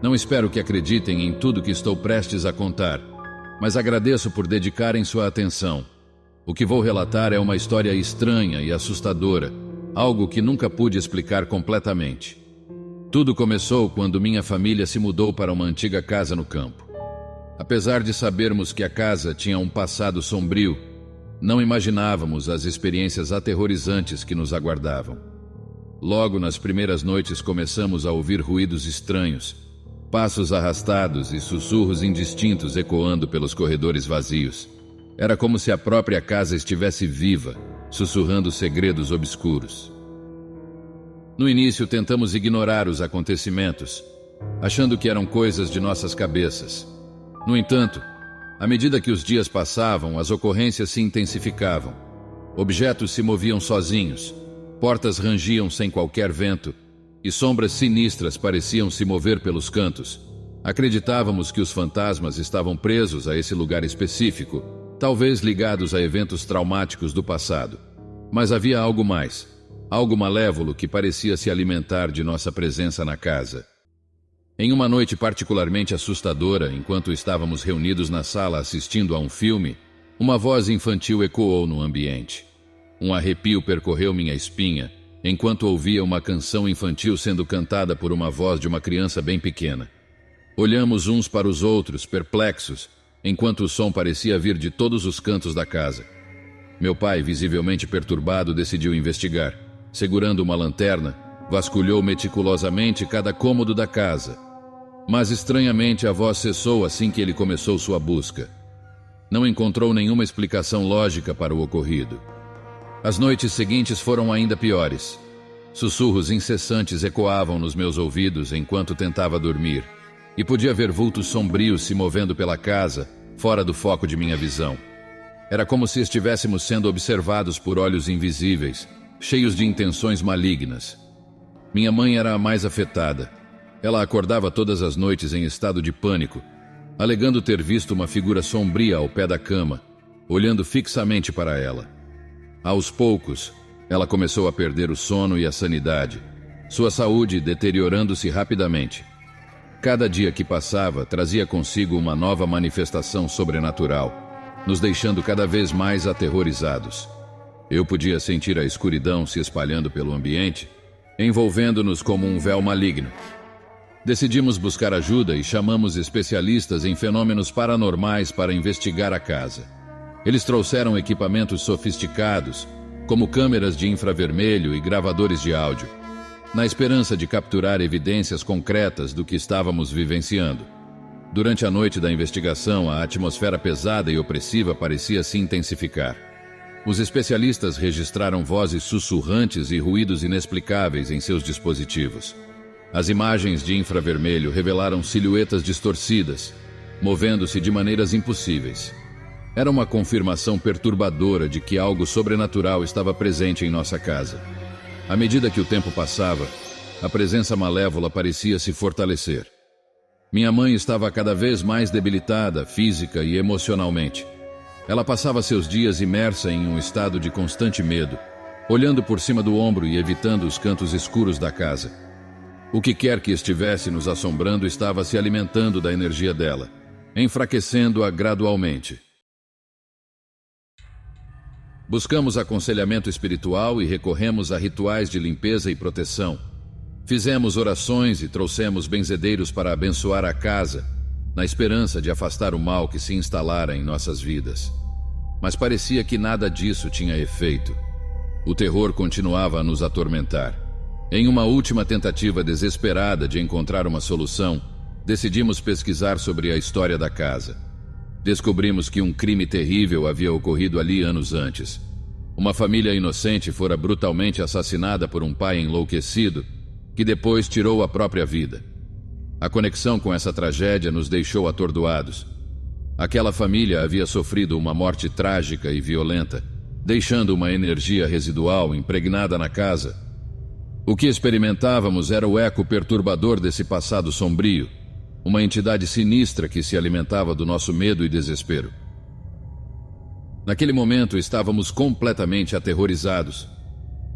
Não espero que acreditem em tudo que estou prestes a contar, mas agradeço por dedicarem sua atenção. O que vou relatar é uma história estranha e assustadora, algo que nunca pude explicar completamente. Tudo começou quando minha família se mudou para uma antiga casa no campo. Apesar de sabermos que a casa tinha um passado sombrio, não imaginávamos as experiências aterrorizantes que nos aguardavam. Logo nas primeiras noites começamos a ouvir ruídos estranhos, passos arrastados e sussurros indistintos ecoando pelos corredores vazios. Era como se a própria casa estivesse viva, sussurrando segredos obscuros. No início tentamos ignorar os acontecimentos, achando que eram coisas de nossas cabeças. No entanto, à medida que os dias passavam, as ocorrências se intensificavam. Objetos se moviam sozinhos, portas rangiam sem qualquer vento e sombras sinistras pareciam se mover pelos cantos. Acreditávamos que os fantasmas estavam presos a esse lugar específico, talvez ligados a eventos traumáticos do passado. Mas havia algo mais, algo malévolo que parecia se alimentar de nossa presença na casa. Em uma noite particularmente assustadora, enquanto estávamos reunidos na sala assistindo a um filme, uma voz infantil ecoou no ambiente. Um arrepio percorreu minha espinha, enquanto ouvia uma canção infantil sendo cantada por uma voz de uma criança bem pequena. Olhamos uns para os outros, perplexos, enquanto o som parecia vir de todos os cantos da casa. Meu pai, visivelmente perturbado, decidiu investigar. Segurando uma lanterna, vasculhou meticulosamente cada cômodo da casa. Mas estranhamente a voz cessou assim que ele começou sua busca. Não encontrou nenhuma explicação lógica para o ocorrido. As noites seguintes foram ainda piores. Sussurros incessantes ecoavam nos meus ouvidos enquanto tentava dormir, e podia ver vultos sombrios se movendo pela casa, fora do foco de minha visão. Era como se estivéssemos sendo observados por olhos invisíveis, cheios de intenções malignas. Minha mãe era a mais afetada. Ela acordava todas as noites em estado de pânico, alegando ter visto uma figura sombria ao pé da cama, olhando fixamente para ela. Aos poucos, ela começou a perder o sono e a sanidade, sua saúde deteriorando-se rapidamente. Cada dia que passava trazia consigo uma nova manifestação sobrenatural, nos deixando cada vez mais aterrorizados. Eu podia sentir a escuridão se espalhando pelo ambiente, envolvendo-nos como um véu maligno. Decidimos buscar ajuda e chamamos especialistas em fenômenos paranormais para investigar a casa. Eles trouxeram equipamentos sofisticados, como câmeras de infravermelho e gravadores de áudio, na esperança de capturar evidências concretas do que estávamos vivenciando. Durante a noite da investigação, a atmosfera pesada e opressiva parecia se intensificar. Os especialistas registraram vozes sussurrantes e ruídos inexplicáveis em seus dispositivos. As imagens de infravermelho revelaram silhuetas distorcidas, movendo-se de maneiras impossíveis. Era uma confirmação perturbadora de que algo sobrenatural estava presente em nossa casa. À medida que o tempo passava, a presença malévola parecia se fortalecer. Minha mãe estava cada vez mais debilitada, física e emocionalmente. Ela passava seus dias imersa em um estado de constante medo, olhando por cima do ombro e evitando os cantos escuros da casa. O que quer que estivesse nos assombrando estava se alimentando da energia dela, enfraquecendo-a gradualmente. Buscamos aconselhamento espiritual e recorremos a rituais de limpeza e proteção. Fizemos orações e trouxemos benzedeiros para abençoar a casa, na esperança de afastar o mal que se instalara em nossas vidas. Mas parecia que nada disso tinha efeito. O terror continuava a nos atormentar. Em uma última tentativa desesperada de encontrar uma solução, decidimos pesquisar sobre a história da casa. Descobrimos que um crime terrível havia ocorrido ali anos antes. Uma família inocente fora brutalmente assassinada por um pai enlouquecido, que depois tirou a própria vida. A conexão com essa tragédia nos deixou atordoados. Aquela família havia sofrido uma morte trágica e violenta, deixando uma energia residual impregnada na casa. O que experimentávamos era o eco perturbador desse passado sombrio, uma entidade sinistra que se alimentava do nosso medo e desespero. Naquele momento estávamos completamente aterrorizados.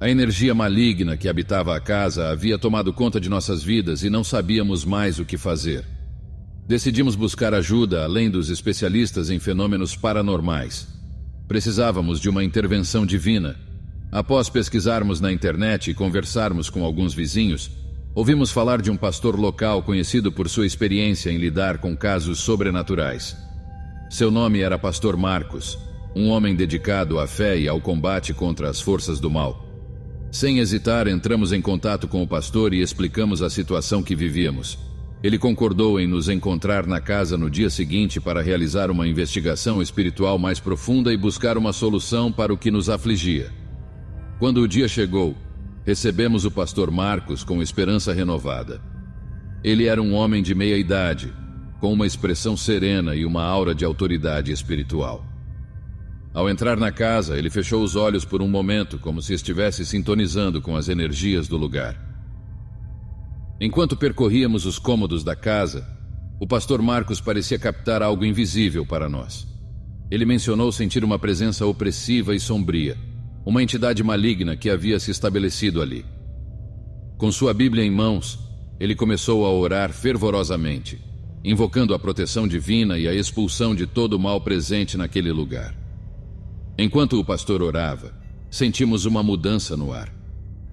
A energia maligna que habitava a casa havia tomado conta de nossas vidas e não sabíamos mais o que fazer. Decidimos buscar ajuda além dos especialistas em fenômenos paranormais. Precisávamos de uma intervenção divina. Após pesquisarmos na internet e conversarmos com alguns vizinhos, ouvimos falar de um pastor local conhecido por sua experiência em lidar com casos sobrenaturais. Seu nome era Pastor Marcos, um homem dedicado à fé e ao combate contra as forças do mal. Sem hesitar, entramos em contato com o pastor e explicamos a situação que vivíamos. Ele concordou em nos encontrar na casa no dia seguinte para realizar uma investigação espiritual mais profunda e buscar uma solução para o que nos afligia. Quando o dia chegou, recebemos o pastor Marcos com esperança renovada. Ele era um homem de meia idade, com uma expressão serena e uma aura de autoridade espiritual. Ao entrar na casa, ele fechou os olhos por um momento, como se estivesse sintonizando com as energias do lugar. Enquanto percorríamos os cômodos da casa, o pastor Marcos parecia captar algo invisível para nós. Ele mencionou sentir uma presença opressiva e sombria, uma entidade maligna que havia se estabelecido ali. Com sua Bíblia em mãos, ele começou a orar fervorosamente, invocando a proteção divina e a expulsão de todo o mal presente naquele lugar. Enquanto o pastor orava, sentimos uma mudança no ar.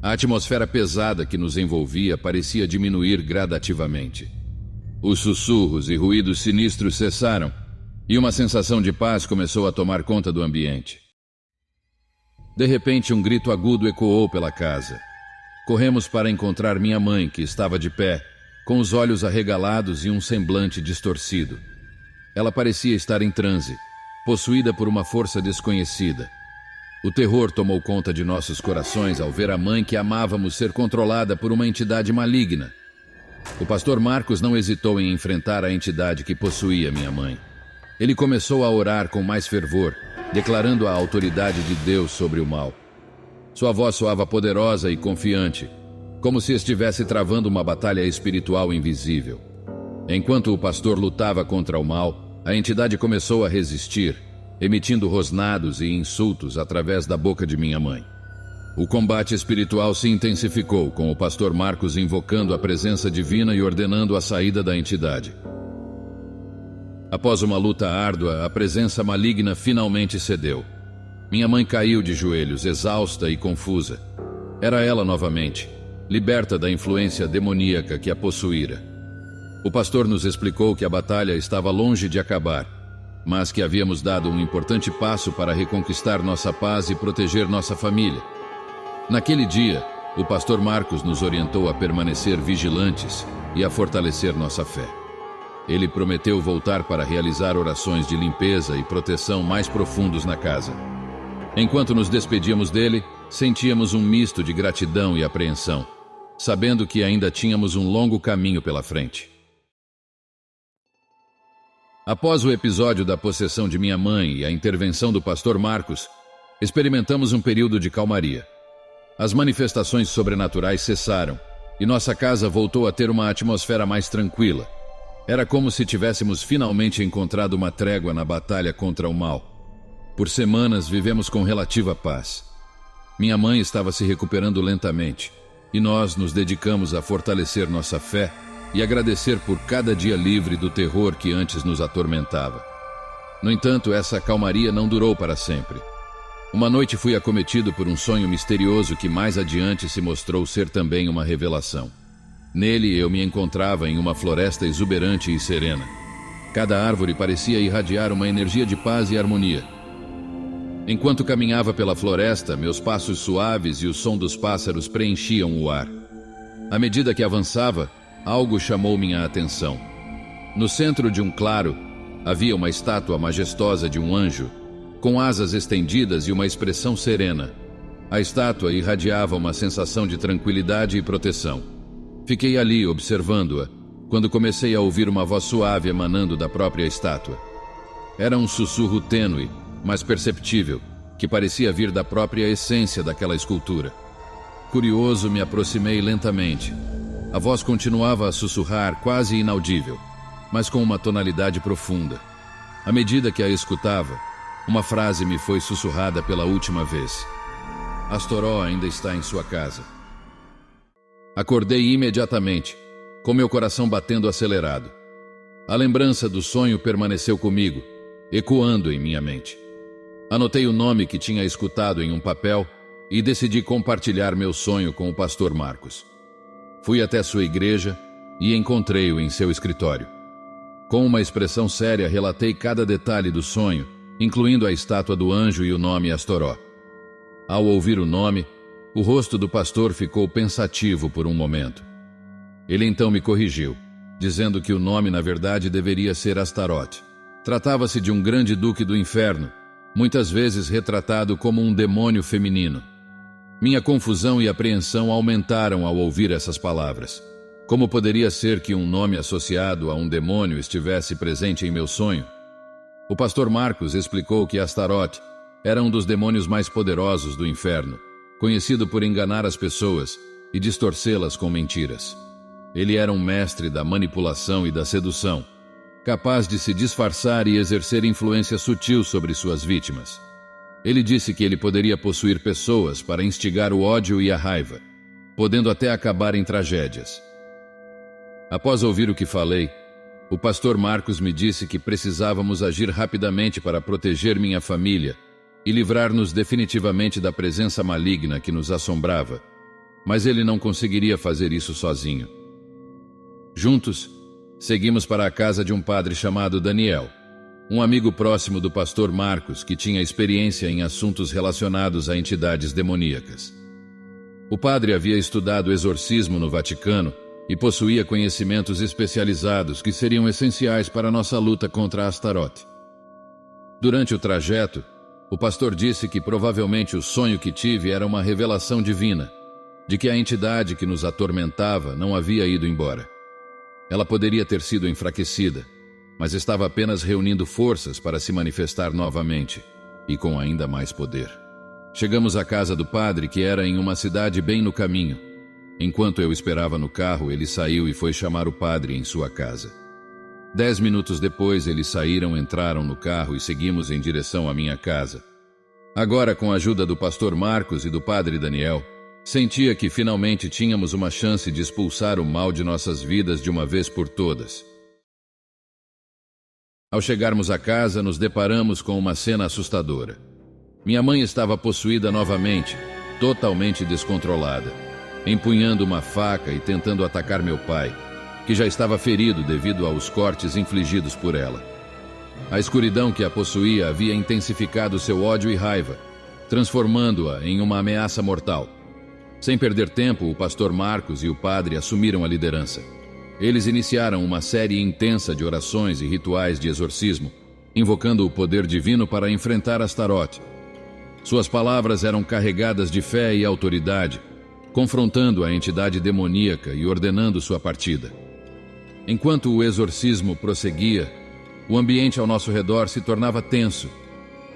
A atmosfera pesada que nos envolvia parecia diminuir gradativamente. Os sussurros e ruídos sinistros cessaram, e uma sensação de paz começou a tomar conta do ambiente. De repente, um grito agudo ecoou pela casa. Corremos para encontrar minha mãe, que estava de pé, com os olhos arregalados e um semblante distorcido. Ela parecia estar em transe, possuída por uma força desconhecida. O terror tomou conta de nossos corações ao ver a mãe que amávamos ser controlada por uma entidade maligna. O pastor Marcos não hesitou em enfrentar a entidade que possuía minha mãe. Ele começou a orar com mais fervor, declarando a autoridade de Deus sobre o mal. Sua voz soava poderosa e confiante, como se estivesse travando uma batalha espiritual invisível. Enquanto o pastor lutava contra o mal, a entidade começou a resistir, emitindo rosnados e insultos através da boca de minha mãe. O combate espiritual se intensificou, com o pastor Marcos invocando a presença divina e ordenando a saída da entidade. Após uma luta árdua, a presença maligna finalmente cedeu. Minha mãe caiu de joelhos, exausta e confusa. Era ela novamente, liberta da influência demoníaca que a possuíra. O pastor nos explicou que a batalha estava longe de acabar, mas que havíamos dado um importante passo para reconquistar nossa paz e proteger nossa família. Naquele dia, o pastor Marcos nos orientou a permanecer vigilantes e a fortalecer nossa fé. Ele prometeu voltar para realizar orações de limpeza e proteção mais profundos na casa. Enquanto nos despedíamos dele, sentíamos um misto de gratidão e apreensão, sabendo que ainda tínhamos um longo caminho pela frente. Após o episódio da possessão de minha mãe e a intervenção do pastor Marcos, experimentamos um período de calmaria. As manifestações sobrenaturais cessaram e nossa casa voltou a ter uma atmosfera mais tranquila. Era como se tivéssemos finalmente encontrado uma trégua na batalha contra o mal. Por semanas vivemos com relativa paz. Minha mãe estava se recuperando lentamente e nós nos dedicamos a fortalecer nossa fé e agradecer por cada dia livre do terror que antes nos atormentava. No entanto, essa calmaria não durou para sempre. Uma noite fui acometido por um sonho misterioso que mais adiante se mostrou ser também uma revelação. Nele eu me encontrava em uma floresta exuberante e serena. Cada árvore parecia irradiar uma energia de paz e harmonia. Enquanto caminhava pela floresta, meus passos suaves e o som dos pássaros preenchiam o ar. À medida que avançava, algo chamou minha atenção. No centro de um claro, havia uma estátua majestosa de um anjo, com asas estendidas e uma expressão serena. A estátua irradiava uma sensação de tranquilidade e proteção. Fiquei ali observando-a, quando comecei a ouvir uma voz suave emanando da própria estátua. Era um sussurro tênue, mas perceptível, que parecia vir da própria essência daquela escultura. Curioso, me aproximei lentamente. A voz continuava a sussurrar, quase inaudível, mas com uma tonalidade profunda. À medida que a escutava, uma frase me foi sussurrada pela última vez. Astoró ainda está em sua casa. Acordei imediatamente, com meu coração batendo acelerado. A lembrança do sonho permaneceu comigo, ecoando em minha mente. Anotei o nome que tinha escutado em um papel e decidi compartilhar meu sonho com o pastor Marcos. Fui até sua igreja e encontrei-o em seu escritório. Com uma expressão séria, relatei cada detalhe do sonho, incluindo a estátua do anjo e o nome Astoró. Ao ouvir o nome, o rosto do pastor ficou pensativo por um momento. Ele então me corrigiu, dizendo que o nome na verdade deveria ser Astarote. Tratava-se de um grande duque do inferno, muitas vezes retratado como um demônio feminino. Minha confusão e apreensão aumentaram ao ouvir essas palavras. Como poderia ser que um nome associado a um demônio estivesse presente em meu sonho? O pastor Marcos explicou que Astarote era um dos demônios mais poderosos do inferno, conhecido por enganar as pessoas e distorcê-las com mentiras. Ele era um mestre da manipulação e da sedução, capaz de se disfarçar e exercer influência sutil sobre suas vítimas. Ele disse que ele poderia possuir pessoas para instigar o ódio e a raiva, podendo até acabar em tragédias. Após ouvir o que falei, o pastor Marcos me disse que precisávamos agir rapidamente para proteger minha família e livrar-nos definitivamente da presença maligna que nos assombrava, mas ele não conseguiria fazer isso sozinho. Juntos, seguimos para a casa de um padre chamado Daniel, um amigo próximo do pastor Marcos que tinha experiência em assuntos relacionados a entidades demoníacas. O padre havia estudado exorcismo no Vaticano e possuía conhecimentos especializados que seriam essenciais para nossa luta contra Astarote. Durante o trajeto, o pastor disse que provavelmente o sonho que tive era uma revelação divina, de que a entidade que nos atormentava não havia ido embora. Ela poderia ter sido enfraquecida, mas estava apenas reunindo forças para se manifestar novamente, e com ainda mais poder. Chegamos à casa do padre, que era em uma cidade bem no caminho. Enquanto eu esperava no carro, ele saiu e foi chamar o padre em sua casa. 10 minutos depois, eles saíram, entraram no carro e seguimos em direção à minha casa. Agora, com a ajuda do pastor Marcos e do padre Daniel, sentia que finalmente tínhamos uma chance de expulsar o mal de nossas vidas de uma vez por todas. Ao chegarmos à casa, nos deparamos com uma cena assustadora. Minha mãe estava possuída novamente, totalmente descontrolada, empunhando uma faca e tentando atacar meu pai, que já estava ferido devido aos cortes infligidos por ela. A escuridão que a possuía havia intensificado seu ódio e raiva, transformando-a em uma ameaça mortal. Sem perder tempo, o pastor Marcos e o padre assumiram a liderança. Eles iniciaram uma série intensa de orações e rituais de exorcismo, invocando o poder divino para enfrentar Astarote. Suas palavras eram carregadas de fé e autoridade, confrontando a entidade demoníaca e ordenando sua partida. Enquanto o exorcismo prosseguia, o ambiente ao nosso redor se tornava tenso.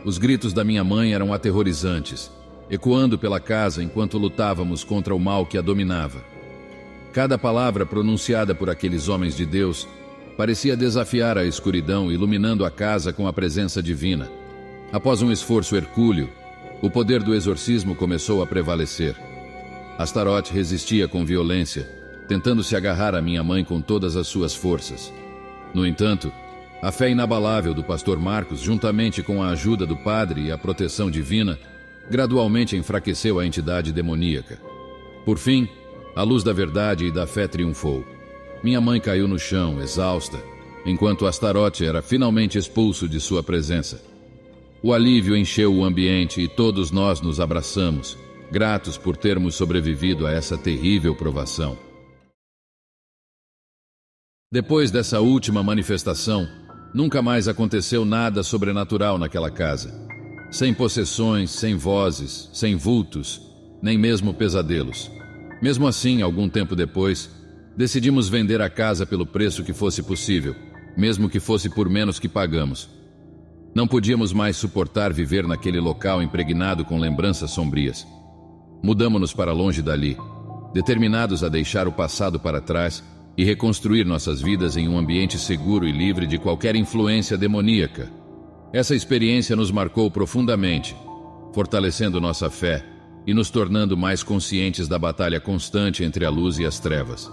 Os gritos da minha mãe eram aterrorizantes, ecoando pela casa enquanto lutávamos contra o mal que a dominava. Cada palavra pronunciada por aqueles homens de Deus parecia desafiar a escuridão, iluminando a casa com a presença divina. Após um esforço hercúleo, o poder do exorcismo começou a prevalecer. Astarote resistia com violência, tentando se agarrar à minha mãe com todas as suas forças. No entanto, a fé inabalável do pastor Marcos, juntamente com a ajuda do padre e a proteção divina, gradualmente enfraqueceu a entidade demoníaca. Por fim, a luz da verdade e da fé triunfou. Minha mãe caiu no chão, exausta, enquanto Astarote era finalmente expulso de sua presença. O alívio encheu o ambiente e todos nós nos abraçamos, gratos por termos sobrevivido a essa terrível provação. Depois dessa última manifestação, nunca mais aconteceu nada sobrenatural naquela casa. Sem possessões, sem vozes, sem vultos, nem mesmo pesadelos. Mesmo assim, algum tempo depois, decidimos vender a casa pelo preço que fosse possível, mesmo que fosse por menos que pagamos. Não podíamos mais suportar viver naquele local impregnado com lembranças sombrias. Mudamo-nos para longe dali, determinados a deixar o passado para trás e reconstruir nossas vidas em um ambiente seguro e livre de qualquer influência demoníaca. Essa experiência nos marcou profundamente, fortalecendo nossa fé e nos tornando mais conscientes da batalha constante entre a luz e as trevas.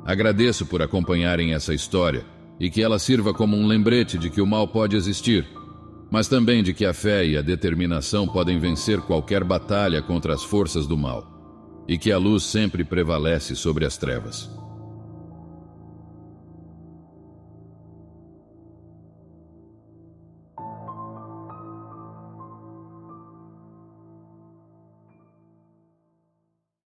Agradeço por acompanharem essa história e que ela sirva como um lembrete de que o mal pode existir, mas também de que a fé e a determinação podem vencer qualquer batalha contra as forças do mal, e que a luz sempre prevalece sobre as trevas.